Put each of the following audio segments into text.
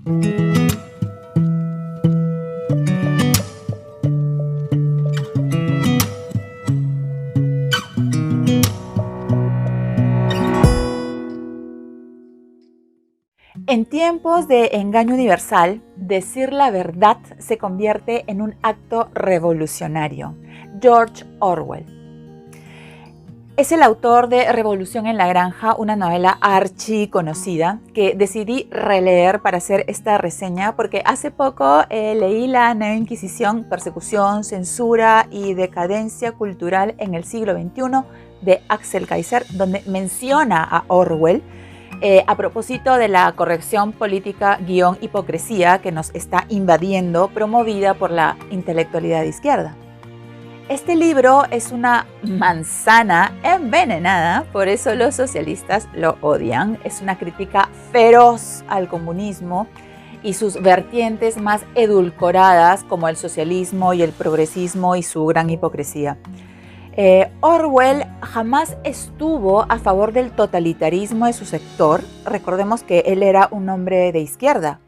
En tiempos de engaño universal, decir la verdad se convierte en un acto revolucionario. George Orwell es el autor de Revolución en la Granja, una novela archiconocida que decidí releer para hacer esta reseña porque hace poco leí La Nueva Inquisición, Persecución, Censura y Decadencia Cultural en el siglo XXI de Axel Kaiser, donde menciona a Orwell a propósito de la corrección política hipocresía que nos está invadiendo, promovida por la intelectualidad de izquierda. Este libro es una manzana envenenada, por eso los socialistas lo odian. Es una crítica feroz al comunismo y sus vertientes más edulcoradas, como el socialismo y el progresismo y su gran hipocresía. Orwell jamás estuvo a favor del totalitarismo de su sector. Recordemos que él era un hombre de izquierda.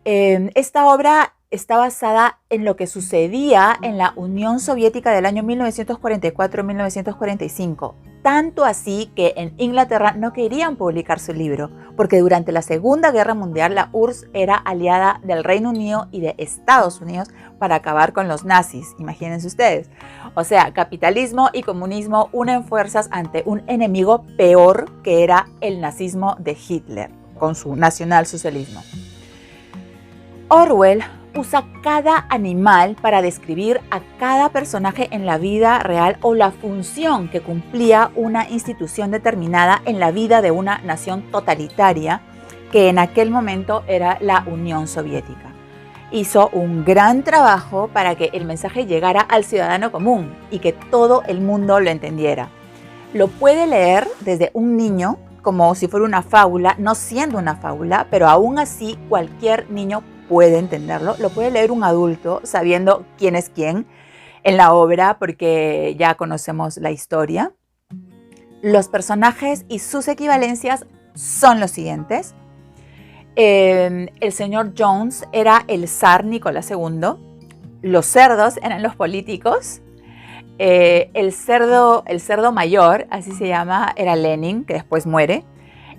Esta obra está basada en lo que sucedía en la Unión Soviética del año 1944-1945. Tanto así que en Inglaterra no querían publicar su libro, porque durante la Segunda Guerra Mundial la URSS era aliada del Reino Unido y de Estados Unidos para acabar con los nazis, imagínense ustedes. O sea, capitalismo y comunismo unen fuerzas ante un enemigo peor que era el nazismo de Hitler, con su nacionalsocialismo. Orwell usa cada animal para describir a cada personaje en la vida real o la función que cumplía una institución determinada en la vida de una nación totalitaria que en aquel momento era la Unión Soviética. Hizo un gran trabajo para que el mensaje llegara al ciudadano común y que todo el mundo lo entendiera. Lo puede leer desde un niño como si fuera una fábula, no siendo una fábula, pero aún así cualquier niño puede entenderlo. Lo puede leer un adulto sabiendo quién es quién en la obra porque ya conocemos la historia. Los personajes y sus equivalencias son los siguientes. El señor Jones era el zar Nicolás II. Los cerdos eran los políticos. El cerdo mayor, así se llama, era Lenin, que después muere.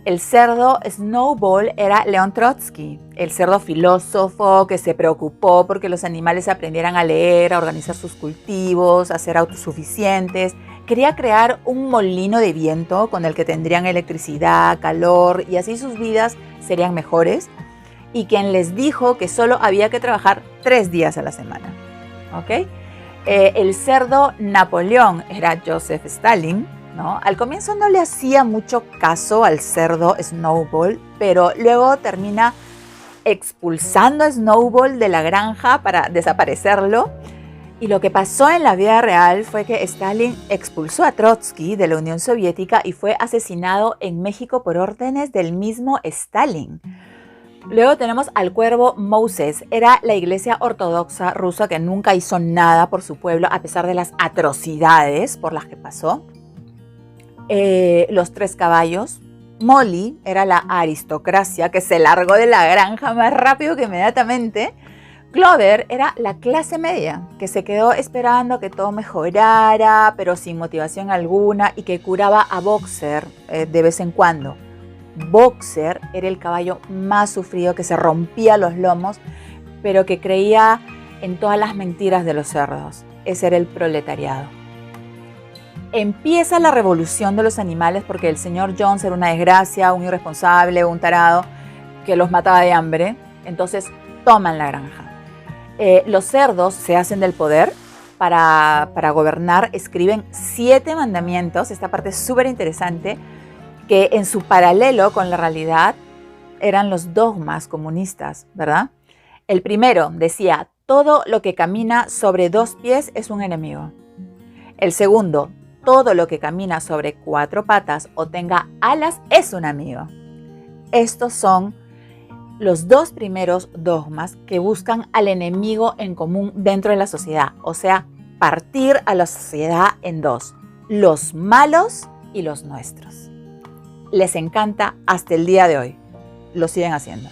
El cerdo Snowball era León Trotsky, el cerdo filósofo que se preocupó porque los animales aprendieran a leer, a organizar sus cultivos, a ser autosuficientes. Quería crear un molino de viento con el que tendrían electricidad, calor y así sus vidas serían mejores. Y quien les dijo que solo había que trabajar 3 días a la semana. ¿Ok? El cerdo Napoleón era Joseph Stalin, ¿no? Al comienzo no le hacía mucho caso al cerdo Snowball, pero luego termina expulsando a Snowball de la granja para desaparecerlo. Y lo que pasó en la vida real fue que Stalin expulsó a Trotsky de la Unión Soviética y fue asesinado en México por órdenes del mismo Stalin. Luego tenemos al cuervo Moses. Era la iglesia ortodoxa rusa que nunca hizo nada por su pueblo a pesar de las atrocidades por las que pasó. Los 3 caballos. Molly era la aristocracia que se largó de la granja más rápido que inmediatamente. Clover era la clase media que se quedó esperando que todo mejorara, pero sin motivación alguna y que curaba a Boxer de vez en cuando. Boxer era el caballo más sufrido que se rompía los lomos, pero que creía en todas las mentiras de los cerdos. Ese era el proletariado. Empieza la revolución de los animales porque el señor Jones era una desgracia, un irresponsable, un tarado que los mataba de hambre. Entonces toman la granja. Los cerdos se hacen del poder para gobernar, escriben 7 mandamientos. Esta parte es súper interesante, que en su paralelo con la realidad eran los dogmas comunistas, ¿verdad? El primero decía, todo lo que camina sobre 2 pies es un enemigo. El segundo, todo lo que camina sobre 4 patas o tenga alas es un amigo. Estos son los 2 primeros dogmas que buscan al enemigo en común dentro de la sociedad, o sea, partir a la sociedad en 2, los malos y los nuestros. Les encanta hasta el día de hoy, lo siguen haciendo.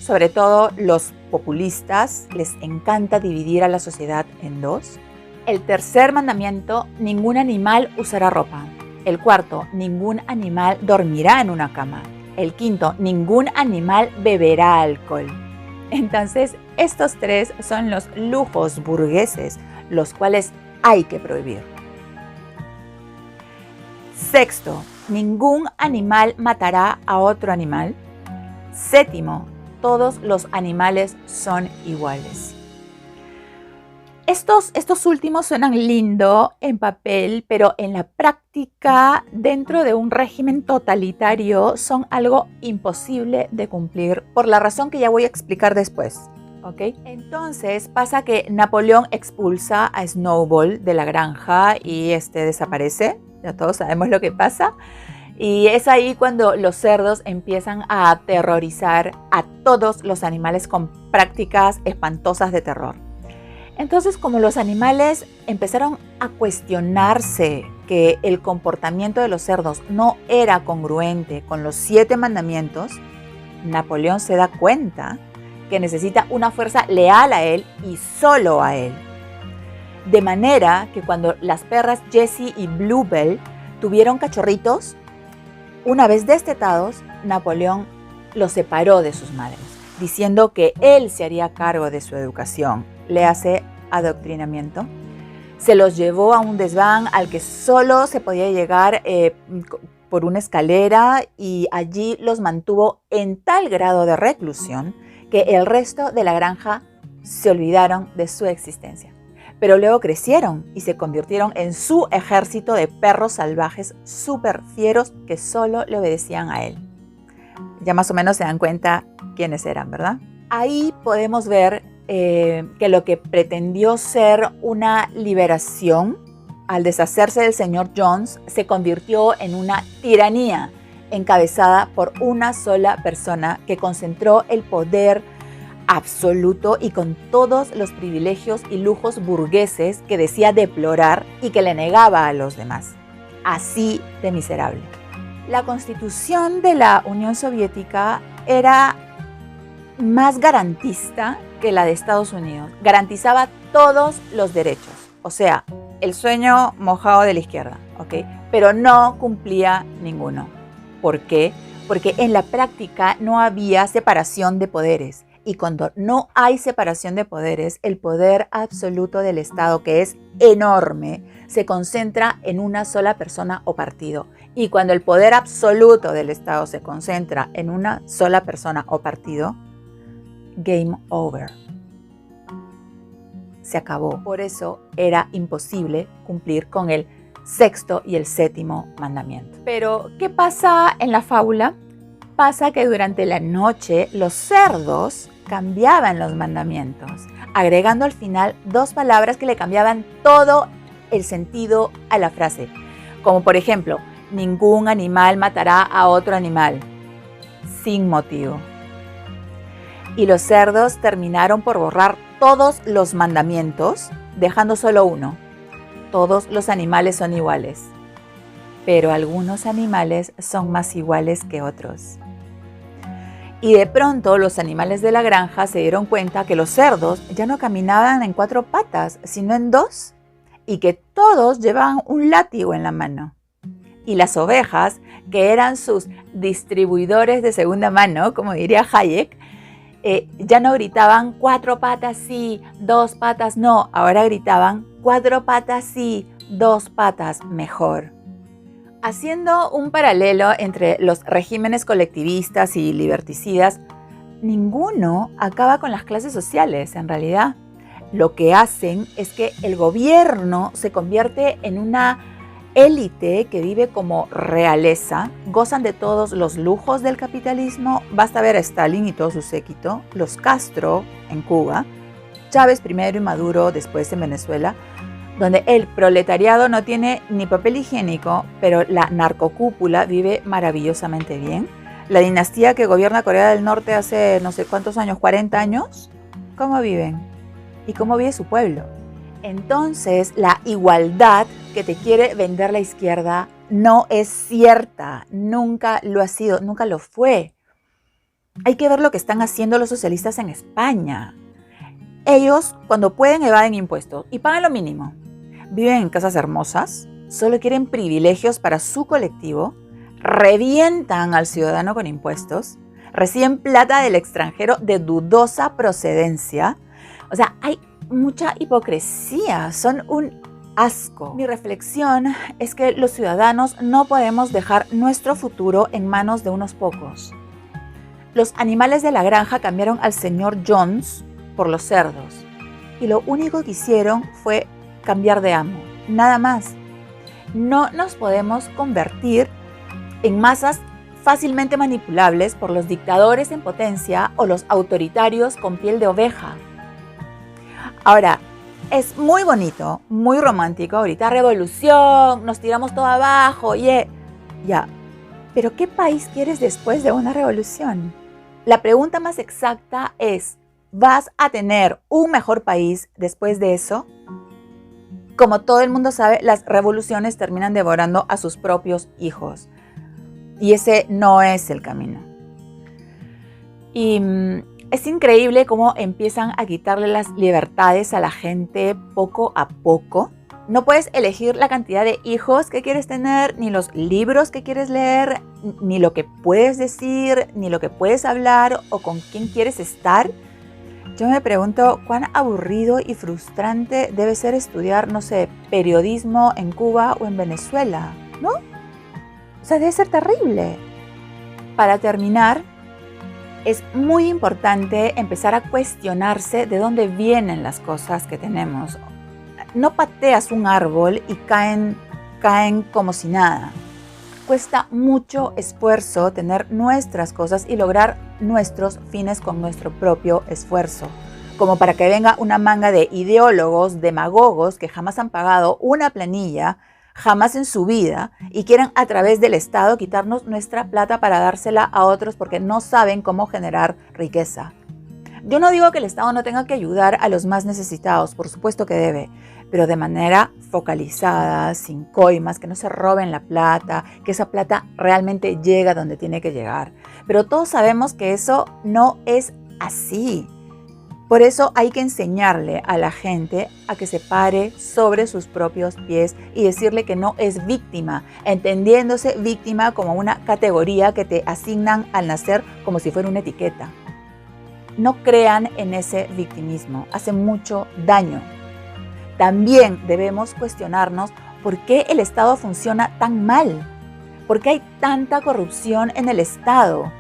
sobre todo los populistas, les encanta dividir a la sociedad en dos. El tercer mandamiento, ningún animal usará ropa. El cuarto, ningún animal dormirá en una cama. El quinto, ningún animal beberá alcohol. Entonces, estos tres son los lujos burgueses, los cuales hay que prohibir. Sexto, ningún animal matará a otro animal. Séptimo, todos los animales son iguales. Estos últimos suenan lindo en papel, pero en la práctica, dentro de un régimen totalitario, son algo imposible de cumplir por la razón que ya voy a explicar después. ¿Okay? Entonces pasa que Napoleón expulsa a Snowball de la granja y desaparece. Ya todos sabemos lo que pasa. Y es ahí cuando los cerdos empiezan a aterrorizar a todos los animales con prácticas espantosas de terror. Entonces, como los animales empezaron a cuestionarse que el comportamiento de los cerdos no era congruente con los 7 mandamientos, Napoleón se da cuenta que necesita una fuerza leal a él y solo a él. De manera que cuando las perras Jessie y Bluebell tuvieron cachorritos, una vez destetados, Napoleón los separó de sus madres, diciendo que él se haría cargo de su educación. Le hace adoctrinamiento. Se los llevó a un desván al que solo se podía llegar por una escalera y allí los mantuvo en tal grado de reclusión que el resto de la granja se olvidaron de su existencia. Pero luego crecieron y se convirtieron en su ejército de perros salvajes súper fieros que solo le obedecían a él. Ya más o menos se dan cuenta quiénes eran, ¿verdad? Ahí podemos ver que lo que pretendió ser una liberación al deshacerse del señor Jones se convirtió en una tiranía encabezada por una sola persona que concentró el poder absoluto y con todos los privilegios y lujos burgueses que decía deplorar y que le negaba a los demás. Así de miserable. La Constitución de la Unión Soviética era más garantista que la de Estados Unidos. Garantizaba todos los derechos, o sea, el sueño mojado de la izquierda, ¿ok? Pero no cumplía ninguno. ¿Por qué? Porque en la práctica no había separación de poderes. Y cuando no hay separación de poderes, el poder absoluto del Estado, que es enorme, se concentra en una sola persona o partido. Y cuando el poder absoluto del Estado se concentra en una sola persona o partido, game over. Se acabó. Por eso era imposible cumplir con el sexto y el séptimo mandamiento. Pero, ¿qué pasa en la fábula? Pasa que durante la noche los cerdos cambiaban los mandamientos, agregando al final 2 palabras que le cambiaban todo el sentido a la frase. Como por ejemplo, ningún animal matará a otro animal, sin motivo. Y los cerdos terminaron por borrar todos los mandamientos, dejando solo uno. Todos los animales son iguales, pero algunos animales son más iguales que otros. Y de pronto los animales de la granja se dieron cuenta que los cerdos ya no caminaban en 4 patas, sino en 2, y que todos llevaban un látigo en la mano. Y las ovejas, que eran sus distribuidores de segunda mano, como diría Hayek, ya no gritaban 4 patas sí, 2 patas no, ahora gritaban 4 patas sí, 2 patas mejor. Haciendo un paralelo entre los regímenes colectivistas y liberticidas, ninguno acaba con las clases sociales en realidad. Lo que hacen es que el gobierno se convierte en una élite que vive como realeza, gozan de todos los lujos del capitalismo. Basta ver a Stalin y todo su séquito, los Castro en Cuba, Chávez primero y Maduro después en Venezuela, donde el proletariado no tiene ni papel higiénico, pero la narcocúpula vive maravillosamente bien. La dinastía que gobierna Corea del Norte hace no sé cuántos años, 40 años, ¿cómo viven? ¿Y cómo vive su pueblo? Entonces, la igualdad que te quiere vender la izquierda no es cierta, nunca lo ha sido, nunca lo fue. Hay que ver lo que están haciendo los socialistas en España. Ellos, cuando pueden, evaden impuestos y pagan lo mínimo. Viven en casas hermosas, solo quieren privilegios para su colectivo, revientan al ciudadano con impuestos, reciben plata del extranjero de dudosa procedencia. O sea, hay mucha hipocresía, son un asco. Mi reflexión es que los ciudadanos no podemos dejar nuestro futuro en manos de unos pocos. Los animales de la granja cambiaron al señor Jones por los cerdos y lo único que hicieron fue cambiar de amo, nada más. No nos podemos convertir en masas fácilmente manipulables por los dictadores en potencia o los autoritarios con piel de oveja. Ahora, es muy bonito, muy romántico ahorita, revolución, nos tiramos todo abajo, ya. Pero ¿qué país quieres después de una revolución? La pregunta más exacta es, ¿vas a tener un mejor país después de eso? Como todo el mundo sabe, las revoluciones terminan devorando a sus propios hijos. Y ese no es el camino. Y es increíble cómo empiezan a quitarle las libertades a la gente poco a poco. No puedes elegir la cantidad de hijos que quieres tener, ni los libros que quieres leer, ni lo que puedes decir, ni lo que puedes hablar o con quién quieres estar. Yo me pregunto cuán aburrido y frustrante debe ser estudiar, no sé, periodismo en Cuba o en Venezuela, ¿no? O sea, debe ser terrible. Para terminar, es muy importante empezar a cuestionarse de dónde vienen las cosas que tenemos. No pateas un árbol y caen como si nada. Cuesta mucho esfuerzo tener nuestras cosas y lograr nuestros fines con nuestro propio esfuerzo. Como para que venga una manga de ideólogos, demagogos que jamás han pagado una planilla, jamás en su vida, y quieren a través del Estado quitarnos nuestra plata para dársela a otros porque no saben cómo generar riqueza. Yo no digo que el Estado no tenga que ayudar a los más necesitados, por supuesto que debe, pero de manera focalizada, sin coimas, que no se roben la plata, que esa plata realmente llega donde tiene que llegar. Pero todos sabemos que eso no es así. Por eso hay que enseñarle a la gente a que se pare sobre sus propios pies y decirle que no es víctima, entendiéndose víctima como una categoría que te asignan al nacer como si fuera una etiqueta. No crean en ese victimismo, hace mucho daño. También debemos cuestionarnos por qué el Estado funciona tan mal, por qué hay tanta corrupción en el Estado,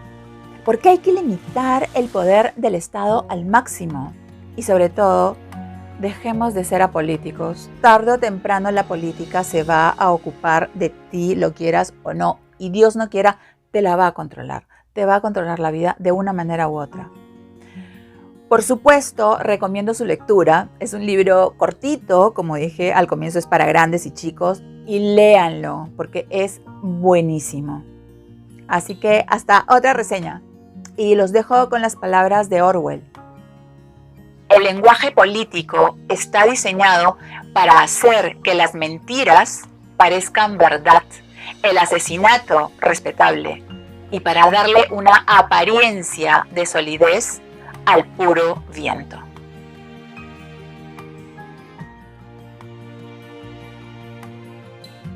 por qué hay que limitar el poder del Estado al máximo y sobre todo, dejemos de ser apolíticos. Tarde o temprano la política se va a ocupar de ti, lo quieras o no, y Dios no quiera, te la va a controlar, te va a controlar la vida de una manera u otra. Por supuesto, recomiendo su lectura. Es un libro cortito, como dije, al comienzo es para grandes y chicos, y léanlo, porque es buenísimo. Así que hasta otra reseña. Y los dejo con las palabras de Orwell. El lenguaje político está diseñado para hacer que las mentiras parezcan verdad, el asesinato respetable, y para darle una apariencia de solidez al puro viento.